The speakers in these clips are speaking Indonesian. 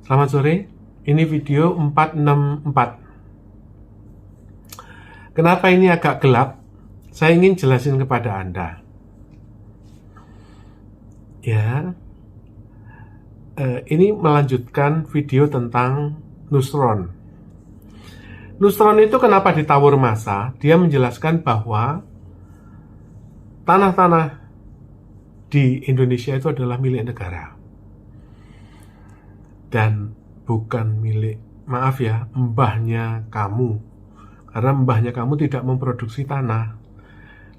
Selamat sore, ini video 464. Kenapa ini agak gelap? Saya ingin jelasin kepada Anda. Ya, ini melanjutkan video tentang nusron. Nusron itu kenapa ditawar massa? Dia menjelaskan bahwa tanah-tanah di Indonesia itu adalah milik negara. Dan bukan milik, maaf ya, mbahnya kamu. Karena mbahnya kamu tidak memproduksi tanah.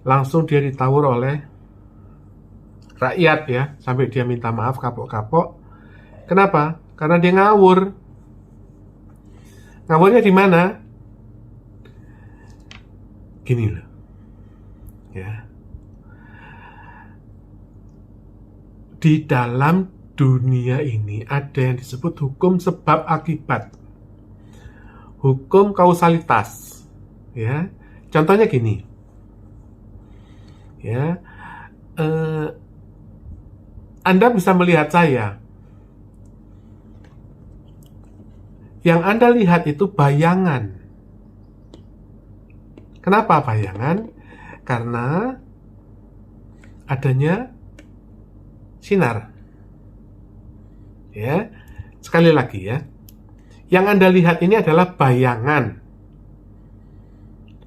Langsung dia ditawar oleh rakyat ya, sampai dia minta maaf kapok-kapok. Kenapa? Karena dia ngawur. Ngawurnya di mana? Gini loh. Ya. Di dalam dunia ini ada yang disebut hukum sebab akibat, hukum kausalitas. Ya, contohnya gini. Ya, Anda bisa melihat saya. Yang Anda lihat itu bayangan. Kenapa bayangan? Karena adanya sinar. Ya, sekali lagi ya. Yang Anda lihat ini adalah bayangan.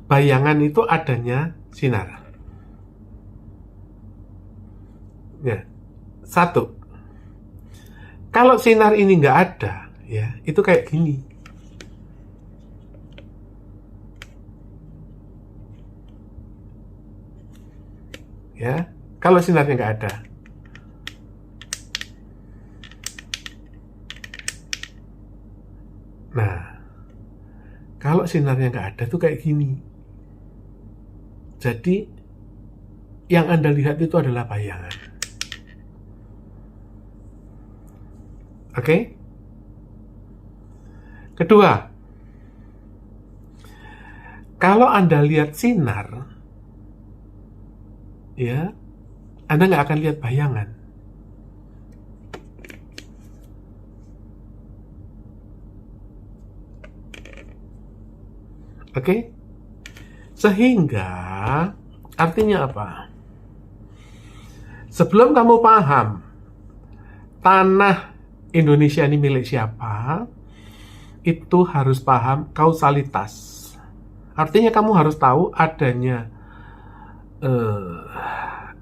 Bayangan itu adanya sinar. Ya, satu. Kalau sinar ini nggak ada, ya itu kayak gini. Ya, kalau sinarnya nggak ada. Nah, kalau sinarnya nggak ada tuh kayak gini. Jadi, yang Anda lihat itu adalah bayangan. Oke? Kedua, kalau Anda lihat sinar, ya, Anda nggak akan lihat bayangan. Oke? Sehingga artinya apa? Sebelum kamu paham tanah Indonesia ini milik siapa, itu harus paham kausalitas. Artinya kamu harus tahu adanya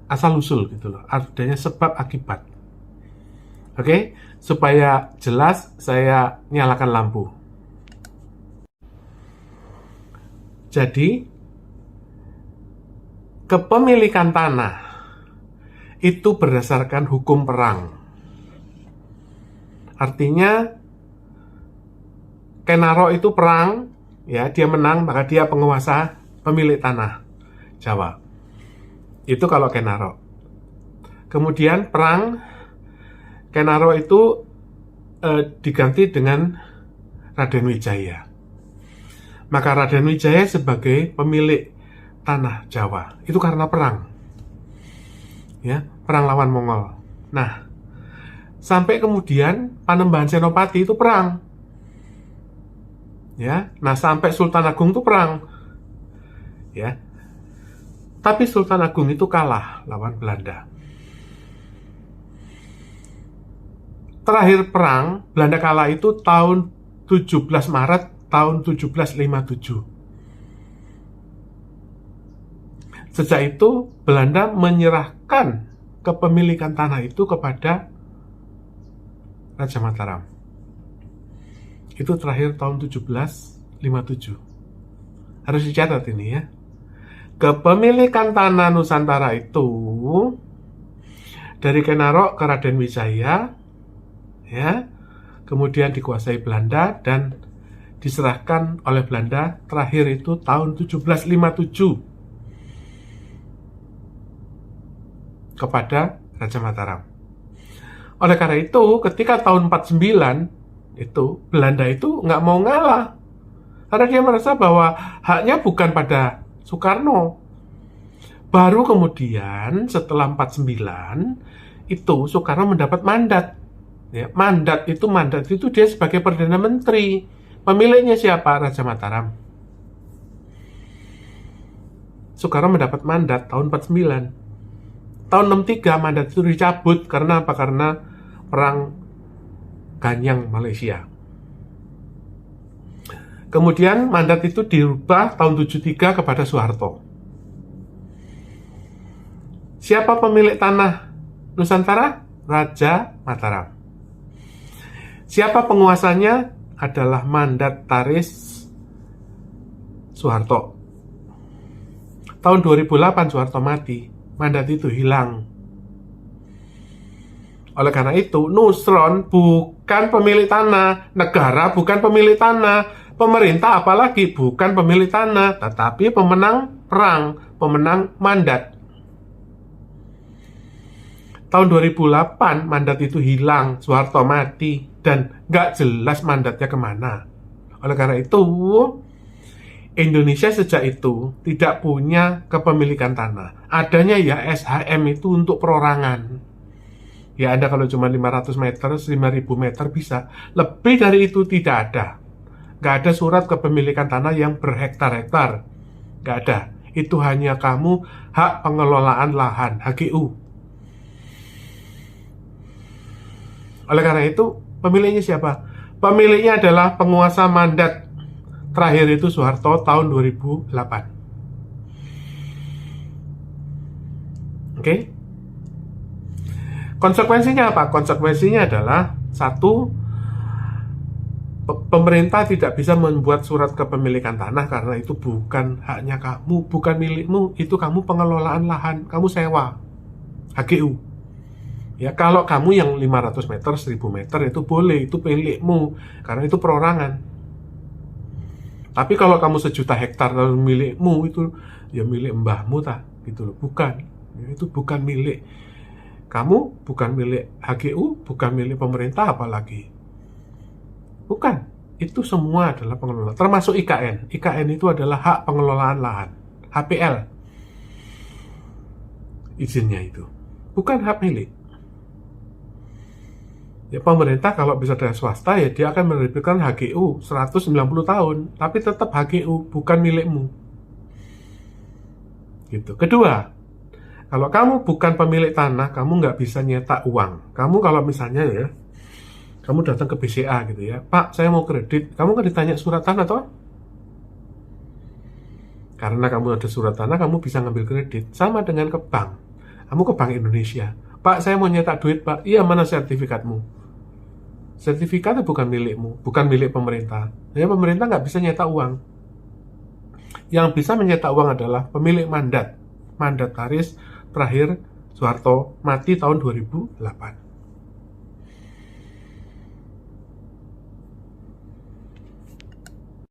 asal-usul gitu loh, adanya sebab akibat. Oke? Supaya jelas saya nyalakan lampu. Jadi, kepemilikan tanah itu berdasarkan hukum perang. Artinya, Kenaro itu perang, ya dia menang, maka dia penguasa pemilik tanah Jawa. Itu kalau Kenaro. Kemudian perang, Kenaro itu diganti dengan Raden Wijaya. Maka Raden Wijaya sebagai pemilik tanah Jawa. Itu karena perang. Ya, perang lawan Mongol. Nah, sampai kemudian Panembahan Senopati itu perang. Ya, nah sampai Sultan Agung itu perang. Ya. Tapi Sultan Agung itu kalah lawan Belanda. Terakhir perang, Belanda kalah itu tahun 17 Maret tahun 1757. Sejak itu, Belanda menyerahkan kepemilikan tanah itu kepada Raja Mataram. Itu terakhir tahun 1757. Harus dicatat ini ya. Kepemilikan tanah Nusantara itu dari Kenaro ke Raden Wijaya, ya, kemudian dikuasai Belanda dan diserahkan oleh Belanda terakhir itu tahun 1757 kepada Raja Mataram. Oleh karena itu, ketika tahun 49 itu Belanda itu nggak mau ngalah, karena dia merasa bahwa haknya bukan pada Soekarno. Baru kemudian setelah 49 itu Soekarno mendapat mandat, Ya, mandat itu dia sebagai Perdana Menteri. Pemiliknya siapa? Raja Mataram. Soekarno mendapat mandat tahun 49. Tahun 63 mandat itu dicabut karena apa? Karena perang Ganyang Malaysia. Kemudian mandat itu dirubah tahun 73 kepada Soeharto. Siapa pemilik tanah Nusantara? Raja Mataram. Siapa penguasanya? Adalah mandat Taris Soeharto. Tahun 2008 Soeharto mati, mandat itu hilang. Oleh karena itu, Nusron bukan pemilik tanah, negara bukan pemilik tanah, pemerintah apalagi bukan pemilik tanah, tetapi pemenang perang, pemenang mandat. Tahun 2008 mandat itu hilang, Soeharto mati, dan nggak jelas mandatnya kemana. Oleh karena itu, Indonesia sejak itu tidak punya kepemilikan tanah. Adanya ya SHM itu untuk perorangan. Ya Anda kalau cuma 500 meter, 5.000 meter bisa. Lebih dari itu tidak ada. Nggak ada surat kepemilikan tanah yang berhektar-hektar. Nggak ada. Itu hanya kamu hak pengelolaan lahan, HGU. Oleh karena itu, pemiliknya siapa? Pemiliknya adalah penguasa mandat terakhir itu Soeharto tahun 2008. Oke? Konsekuensinya apa? Konsekuensinya adalah satu, pemerintah tidak bisa membuat surat kepemilikan tanah karena itu bukan haknya kamu, bukan milikmu, itu kamu pengelolaan lahan, kamu sewa, HGU. Ya, kalau kamu yang 500 meter, 1000 meter itu boleh, itu milikmu, karena itu perorangan. Tapi kalau kamu 1.000.000 hektar lalu milikmu, itu ya milik mbahmu gitu loh, bukan. Ya, itu bukan milik kamu, bukan milik HGU, bukan milik pemerintah apalagi. Bukan, itu semua adalah pengelola, termasuk IKN. IKN itu adalah hak pengelolaan lahan, HPL. Izinnya itu bukan hak milik. Ya, pemerintah kalau bisa dari swasta ya dia akan menerbitkan HGU 190 tahun, tapi tetap HGU, bukan milikmu. Gitu. Kedua, kalau kamu bukan pemilik tanah, kamu nggak bisa nyetak uang. Kamu kalau misalnya ya, kamu datang ke BCA gitu ya, Pak, saya mau kredit. Kamu kan ditanya surat tanah toh? Karena kamu ada surat tanah, kamu bisa ngambil kredit. Sama dengan ke bank. Kamu ke Bank Indonesia. Pak, saya mau nyetak duit, Pak. Iya, mana sertifikatmu? Sertifikatnya bukan milikmu, bukan milik pemerintah. Jadi pemerintah nggak bisa nyetak uang. Yang bisa menyetak uang adalah pemilik mandat. Mandataris terakhir Soeharto mati tahun 2008.